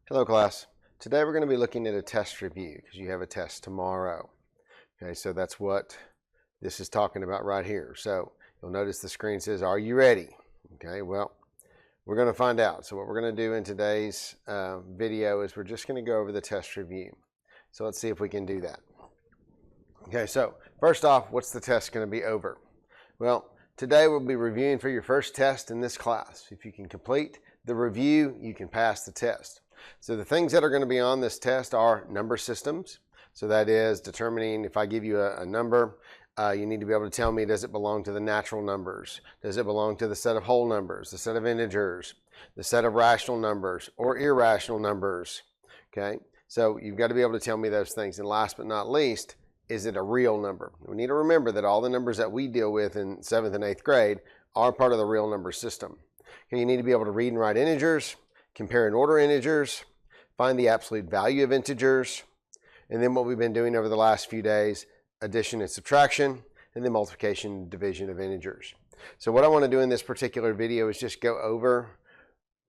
Hello class. Today we're going to be looking at a test review because you have a test tomorrow. Okay, so that's what this is talking about right here. So you'll notice the screen says, are you ready? Okay, well, we're going to find out. So what we're going to do in today's video is we're just going to go over the test review. So let's see if we can do that. Okay, so first off, what's the test going to be over? Well, today we'll be reviewing for your first test in this class. If you can complete the review, you can pass the test. So the things that are going to be on this test are number systems. So that is determining if I give you a number, you need to be able to tell me, does it belong to the natural numbers? Does it belong to the set of whole numbers, the set of integers, the set of rational numbers or irrational numbers? Okay, so you've got to be able to tell me those things. And last but not least, is it a real number? We need to remember that all the numbers that we deal with in 7th and 8th grade are part of the real number system. Okay, you need to be able to read and write integers, compare and order integers, find the absolute value of integers, and then what we've been doing over the last few days, addition and subtraction, and then multiplication and division of integers. So what I want to do in this particular video is just go over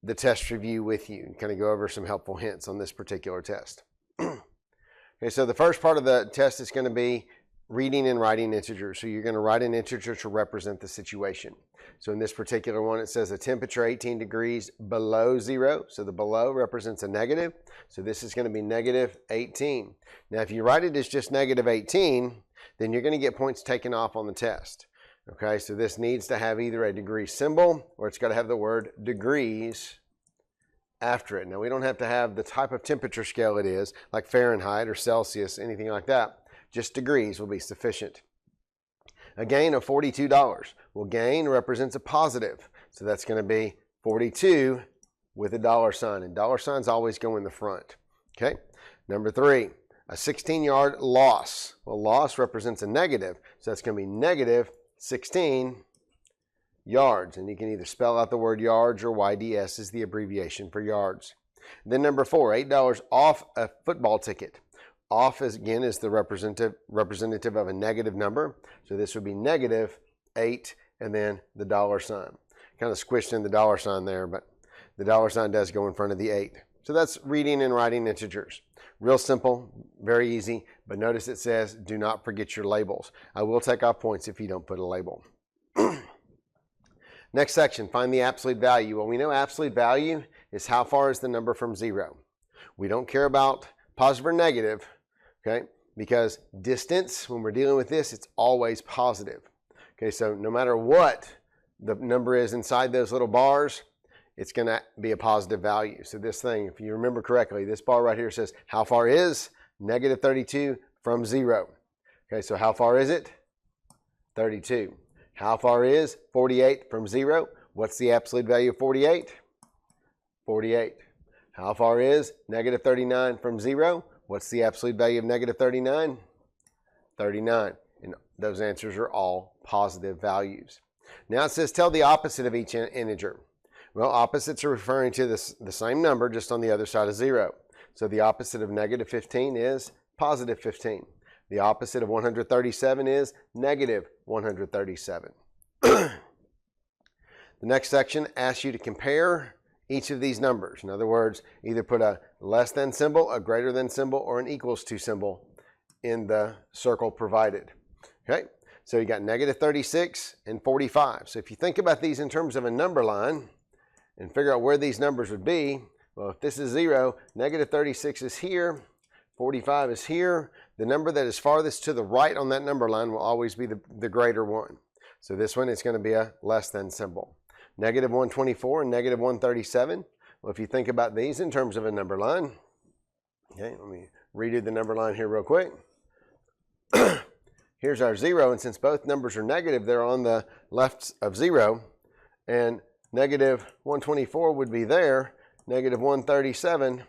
the test review with you and kind of go over some helpful hints on this particular test. Okay, so the first part of the test is going to be reading and writing integers. So you're going to write an integer to represent the situation. So in this particular one, it says a temperature 18 degrees below zero. So the below represents a negative. So this is going to be negative 18. Now, if you write it as just negative 18, then you're going to get points taken off on the test. Okay, so this needs to have either a degree symbol or it's got to have the word degrees after it. Now, we don't have to have the type of temperature scale it is, like Fahrenheit or Celsius, anything like that. Just degrees will be sufficient. A gain of $42. Well, gain represents a positive. So that's going to be 42 with a dollar sign. And dollar signs always go in the front. Okay. Number 3, a 16-yard loss. Well, loss represents a negative. So that's going to be negative 16 yards. And you can either spell out the word yards or YDS is the abbreviation for yards. Then number 4, $8 off a football ticket. Off again is the representative of a negative number. So this would be negative 8 and then the dollar sign. Kind of squished in the dollar sign there, but the dollar sign does go in front of the 8. So that's reading and writing integers. Real simple, very easy, but notice it says do not forget your labels. I will take off points if you don't put a label. Next section, find the absolute value. Well, we know absolute value is how far is the number from 0. We don't care about positive or negative. Okay, because distance, when we're dealing with this, it's always positive. Okay, so no matter what the number is inside those little bars, it's going to be a positive value. So this thing, if you remember correctly, this bar right here says how far is negative 32 from 0. Okay, so how far is it? 32. How far is 48 from 0? What's the absolute value of 48? 48. How far is negative 39 from 0? What's the absolute value of negative 39? 39. And those answers are all positive values. Now it says tell the opposite of each integer. Well, opposites are referring to the same number, just on the other side of 0. So the opposite of negative 15 is positive 15. The opposite of 137 is negative 137. The next section asks you to compare each of these numbers. In other words, either put a less than symbol, a greater than symbol, or an equals to symbol in the circle provided. Okay, so you got negative 36 and 45. So if you think about these in terms of a number line and figure out where these numbers would be, well, if this is 0, negative 36 is here, 45 is here. The number that is farthest to the right on that number line will always be the greater one. So this one is going to be a less than symbol. Negative 124 and negative 137. Well, if you think about these in terms of a number line, okay, let me redo the number line here real quick. Here's our 0, and since both numbers are negative, they're on the left of 0, and negative 124 would be there. Negative 137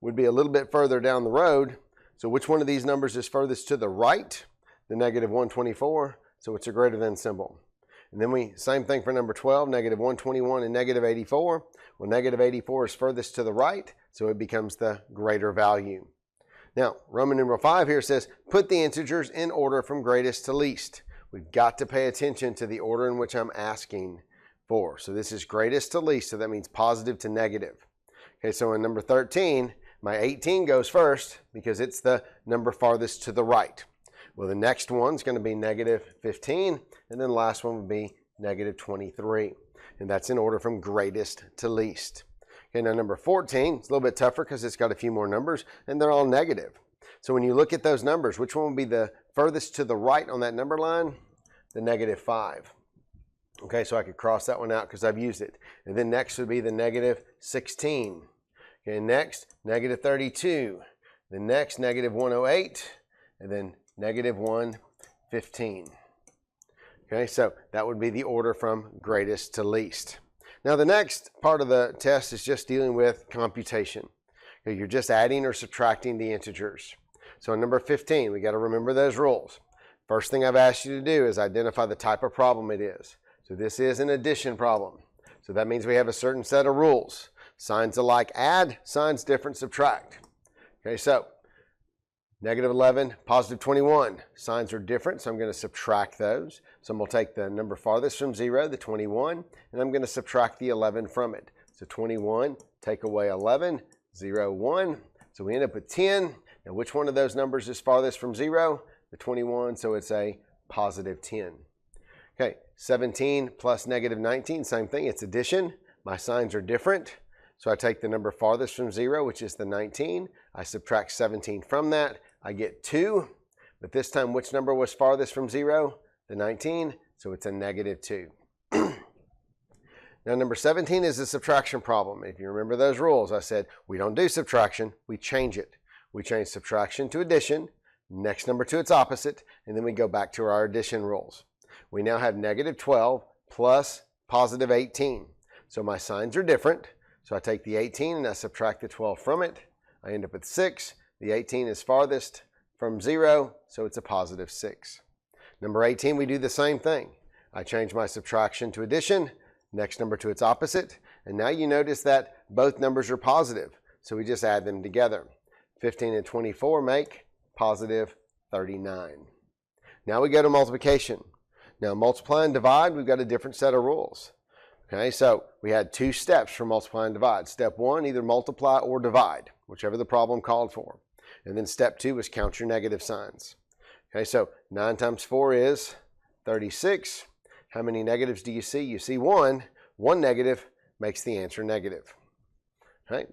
would be a little bit further down the road. So which one of these numbers is furthest to the right? The negative 124, so it's a greater than symbol. And then same thing for number 12, negative 121 and negative 84. Well, negative 84 is furthest to the right, so it becomes the greater value. Now, Roman numeral 5 here says, put the integers in order from greatest to least. We've got to pay attention to the order in which I'm asking for. So this is greatest to least, so that means positive to negative. Okay, so in number 13, my 18 goes first because it's the number farthest to the right. Well, the next one's going to be negative 15, and then the last one would be negative 23. And that's in order from greatest to least. Okay, now number 14, it's a little bit tougher because it's got a few more numbers, and they're all negative. So when you look at those numbers, which one would be the furthest to the right on that number line? The negative 5. Okay, so I could cross that one out because I've used it. And then next would be the negative 16. Okay, next, negative 32. The next, negative 108. And then negative 115. Okay, so that would be the order from greatest to least. Now the next part of the test is just dealing with computation. Okay, you're just adding or subtracting the integers. So in number 15, we got to remember those rules. First thing I've asked you to do is identify the type of problem it is. So this is an addition problem. So that means we have a certain set of rules. Signs alike add, signs different subtract. Okay, so negative 11, positive 21. Signs are different, so I'm going to subtract those. So I'm going to take the number farthest from 0, the 21, and I'm going to subtract the 11 from it. So 21, take away 11, 0, 1. So we end up with 10. Now which one of those numbers is farthest from 0? The 21, so it's a positive 10. Okay, 17 plus negative 19, same thing, it's addition. My signs are different. So I take the number farthest from 0, which is the 19. I subtract 17 from that. I get 2. But this time, which number was farthest from 0? The 19. So it's a negative 2. Now, number 17 is a subtraction problem. If you remember those rules, I said we don't do subtraction, we change it. We change subtraction to addition, next number to its opposite, and then we go back to our addition rules. We now have negative 12 plus positive 18. So my signs are different. So I take the 18 and I subtract the 12 from it. I end up with 6. The 18 is farthest from 0, so it's a positive 6. Number 18, we do the same thing. I change my subtraction to addition, next number to its opposite, and now you notice that both numbers are positive, so we just add them together. 15 and 24 make positive 39. Now we go to multiplication. Now multiply and divide, we've got a different set of rules. Okay, so we had 2 steps for multiply and divide. Step 1, either multiply or divide, whichever the problem called for. And then step 2 was count your negative signs. Okay, so 9 times 4 is 36. How many negatives do you see? You see 1. 1 negative makes the answer negative. Okay,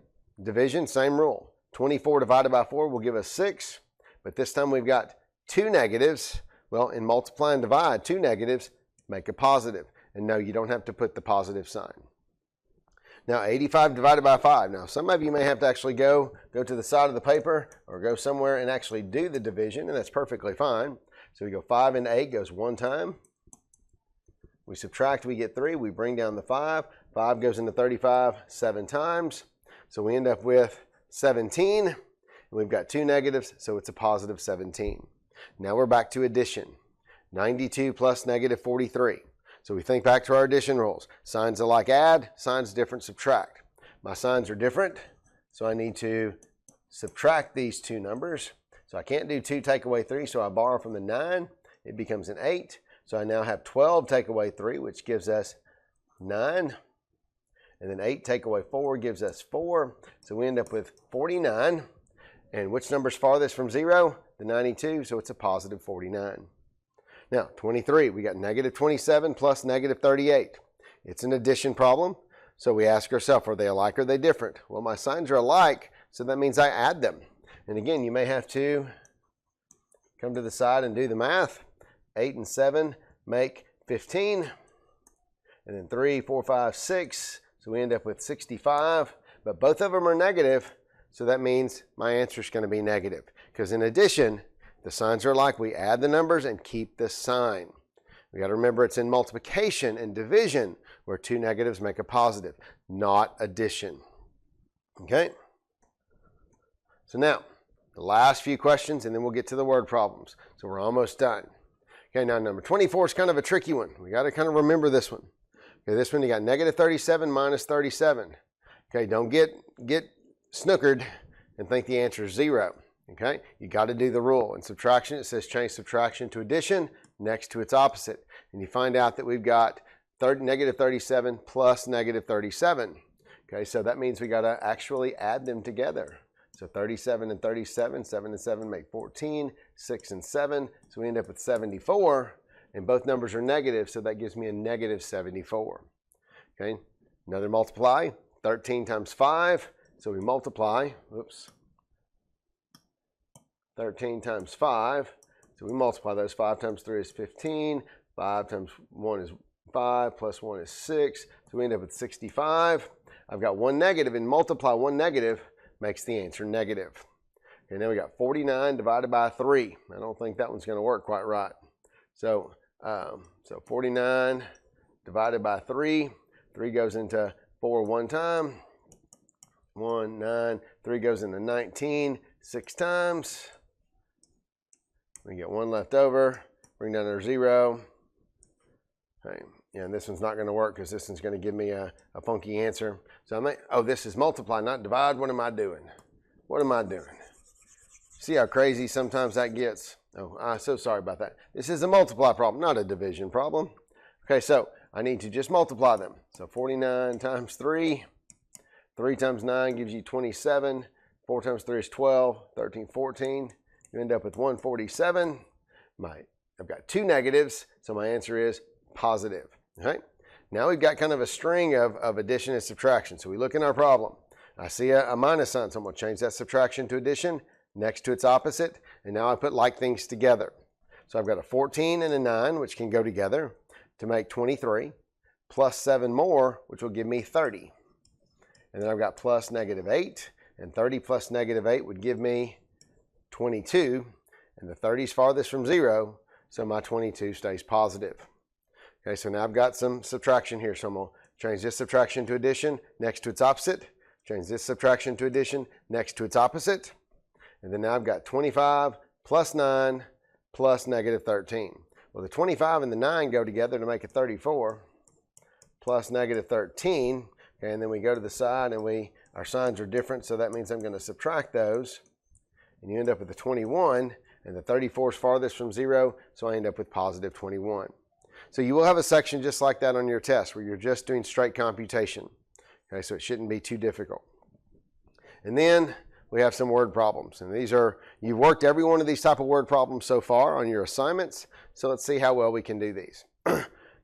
division, same rule. 24 divided by 4 will give us 6. But this time we've got 2 negatives. Well, in multiply and divide, 2 negatives make a positive. And no, you don't have to put the positive sign. Now, 85 divided by 5. Now, some of you may have to actually go to the side of the paper or go somewhere and actually do the division, and that's perfectly fine. So we go 5 into 8 goes 1 time. We subtract, we get 3. We bring down the 5. 5 goes into 35 7 times. So we end up with 17. And we've got 2 negatives, so it's a positive 17. Now we're back to addition. 92 plus negative 43. So we think back to our addition rules. Signs alike add, signs different subtract. My signs are different, so I need to subtract these 2 numbers. So I can't do 2 take away 3, so I borrow from the 9. It becomes an 8. So I now have 12 take away 3, which gives us 9. And then 8 take away 4 gives us 4. So we end up with 49. And which number's farthest from 0? The 92, so it's a positive 49. Now, 23, we got negative 27 plus negative 38. It's an addition problem, so we ask ourselves, are they alike or are they different? Well, my signs are alike, so that means I add them. And again, you may have to come to the side and do the math. 8 and 7 make 15. And then 3, 4, 5, 6. So we end up with 65. But both of them are negative, so that means my answer is going to be negative. Because in addition, the signs are alike. We add the numbers and keep the sign. We got to remember it's in multiplication and division where 2 negatives make a positive, not addition. Okay? So now, the last few questions, and then we'll get to the word problems. So we're almost done. Okay, now number 24 is kind of a tricky one. We got to kind of remember this one. Okay, this one you got negative 37 minus 37. Okay, don't get snookered and think the answer is 0. Okay, you got to do the rule. In subtraction, it says change subtraction to addition next to its opposite. And you find out that we've got negative 37 plus negative 37. Okay, so that means we got to actually add them together. So 37 and 37, 7 and 7 make 14, 6 and 7, so we end up with 74, and both numbers are negative, so that gives me a negative 74. Okay, another multiply, 13 times 5, so we multiply, 13 times 5, so we multiply those. 5 times 3 is 15, 5 times 1 is 5, plus 1 is 6, so we end up with 65. I've got one negative, and multiply one negative makes the answer negative. And then we got 49 divided by 3. I don't think that one's going to work quite right. So 49 divided by 3. 3 goes into 4 one time. 1, 9. 3 goes into 19 6 times. We get 1 left over. Bring down our 0. Okay. Yeah, and this one's not going to work because this one's going to give me a funky answer. So this is multiply, not divide. What am I doing? What am I doing? See how crazy sometimes that gets? Oh, I'm so sorry about that. This is a multiply problem, not a division problem. Okay, so I need to just multiply them. So 49 times 3. 3 times 9 gives you 27. 4 times 3 is 12. 13, 14. You end up with 147. I've got two negatives, so my answer is positive. Okay, now we've got kind of a string of addition and subtraction. So we look in our problem. I see a minus sign, so I'm going to change that subtraction to addition next to its opposite. And now I put like things together. So I've got a 14 and a 9, which can go together to make 23, plus 7 more, which will give me 30. And then I've got plus negative 8, and 30 plus negative 8 would give me 22. And the 30 is farthest from 0, so my 22 stays positive. Okay, so now I've got some subtraction here. So I'm going to change this subtraction to addition next to its opposite. Change this subtraction to addition next to its opposite. And then now I've got 25 plus 9 plus negative 13. Well, the 25 and the 9 go together to make a 34 plus negative 13. Okay, and then we go to the side and our signs are different, so that means I'm going to subtract those. And you end up with a 21, and the 34 is farthest from 0, so I end up with positive 21. So you will have a section just like that on your test where you're just doing straight computation. Okay, so it shouldn't be too difficult. And then we have some word problems. And you've worked every one of these type of word problems so far on your assignments. So let's see how well we can do these.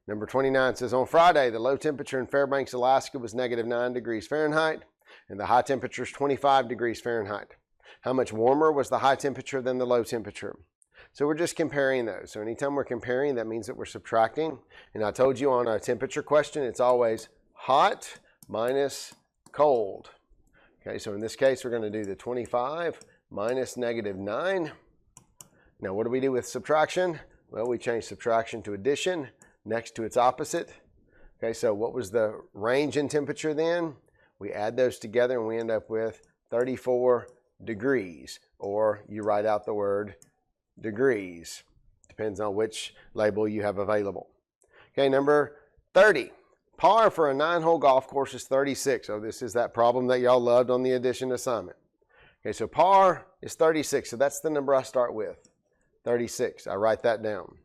Number 29 says, on Friday, the low temperature in Fairbanks, Alaska was negative 9 degrees Fahrenheit, and the high temperature is 25 degrees Fahrenheit. How much warmer was the high temperature than the low temperature? So we're just comparing those. So anytime we're comparing, that means that we're subtracting. And I told you on a temperature question, it's always hot minus cold. Okay, so in this case, we're going to do the 25 minus negative 9. Now, what do we do with subtraction? Well, we change subtraction to addition next to its opposite. Okay, so what was the range in temperature then? We add those together and we end up with 34 degrees, or you write out the word degrees. Depends on which label you have available. Okay, number 30. Par for a 9-hole golf course is 36. So this is that problem that y'all loved on the addition assignment. Okay, so par is 36. So that's the number I start with, 36. I write that down.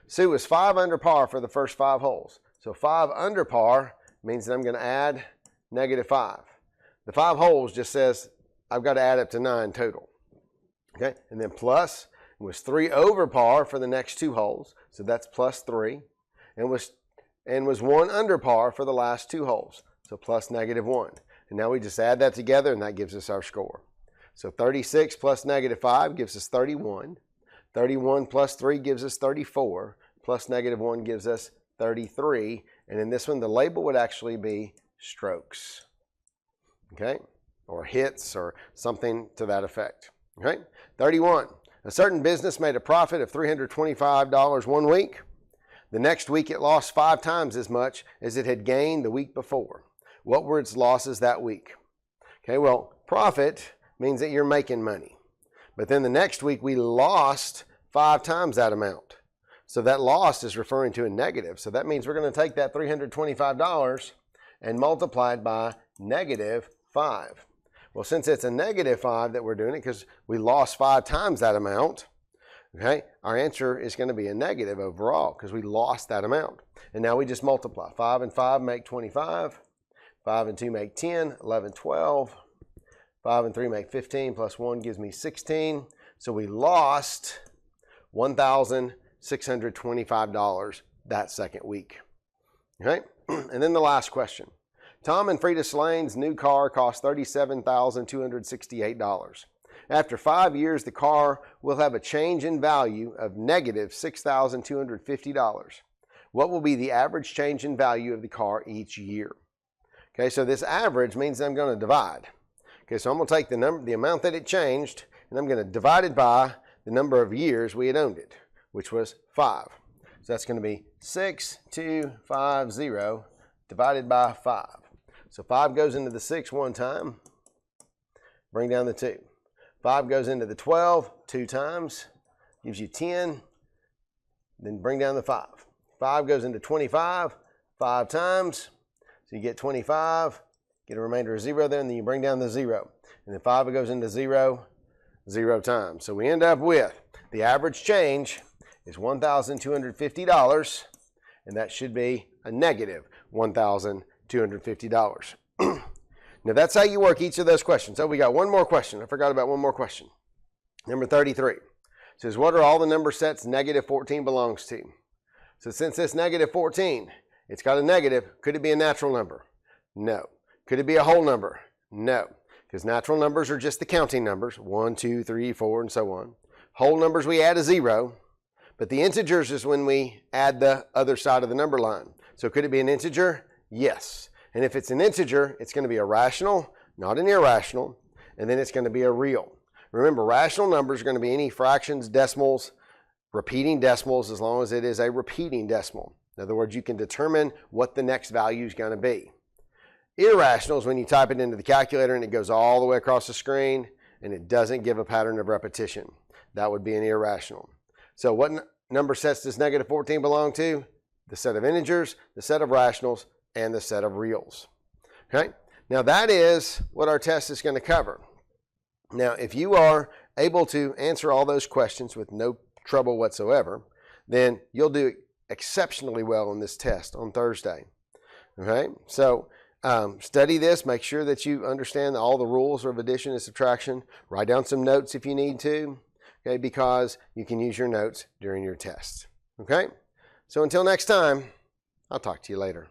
Sue is 5 under par for the first 5 holes. So 5 under par means that I'm going to add negative 5. The 5 holes just says I've got to add up to 9 total. Okay, and then plus was 3 over par for the next 2 holes. So that's plus 3. And was 1 under par for the last 2 holes. So plus negative 1. And now we just add that together and that gives us our score. So 36 plus negative 5 gives us 31. 31 plus 3 gives us 34. Plus negative 1 gives us 33. And in this one, the label would actually be strokes. Okay? Or hits or something to that effect. Okay? 31. A certain business made a profit of $325 one week. The next week it lost 5 times as much as it had gained the week before. What were its losses that week? Okay, well, profit means that you're making money. But then the next week we lost 5 times that amount. So that loss is referring to a negative. So that means we're going to take that $325 and multiply it by negative 5. Well, since it's a negative 5 that we're doing it because we lost 5 times that amount, okay, our answer is going to be a negative overall because we lost that amount. And now we just multiply. 5 and 5 make 25. 5 and 2 make 10, 11, 12. 5 and 3 make 15, plus 1 gives me 16. So we lost $1,625 that second week. Okay, and then the last question. Tom and Frida Slane's new car cost $37,268. After 5 years, the car will have a change in value of negative $6,250. What will be the average change in value of the car each year? Okay, so this average means I'm going to divide. Okay, so I'm going to take the amount that it changed, and I'm going to divide it by the number of years we had owned it, which was 5. So that's going to be 6,250 divided by 5. So 5 goes into the 6 one time, bring down the 2. 5 goes into the 12 2 times, gives you 10, then bring down the 5. 5 goes into 25 5 times, so you get 25, get a remainder of 0 there, and then you bring down the 0. And then 5 goes into 0 0 times. So we end up with the average change is $1,250, and that should be a negative $1,250. Now that's how you work each of those questions. Oh, we got one more question. I forgot about one more question. Number 33. It says, what are all the number sets negative 14 belongs to? So since it's negative 14, it's got a negative. Could it be a natural number? No. Could it be a whole number? No. Because natural numbers are just the counting numbers, 1, 2, 3, 4, and so on. Whole numbers, we add a 0. But the integers is when we add the other side of the number line. So could it be an integer? Yes. And if it's an integer, it's going to be a rational, not an irrational, and then it's going to be a real. Remember, rational numbers are going to be any fractions, decimals, repeating decimals, as long as it is a repeating decimal. In other words, you can determine what the next value is going to be. Irrational is when you type it into the calculator and it goes all the way across the screen and it doesn't give a pattern of repetition. That would be an irrational. So what number sets does negative 14 belong to? The set of integers, the set of rationals, and the set of reals. Okay? Now that is what our test is going to cover. Now if you are able to answer all those questions with no trouble whatsoever, then you'll do exceptionally well on this test on Thursday. Okay? So study this. Make sure that you understand all the rules of addition and subtraction. Write down some notes if you need to. Okay, because you can use your notes during your tests. Okay? So until next time, I'll talk to you later.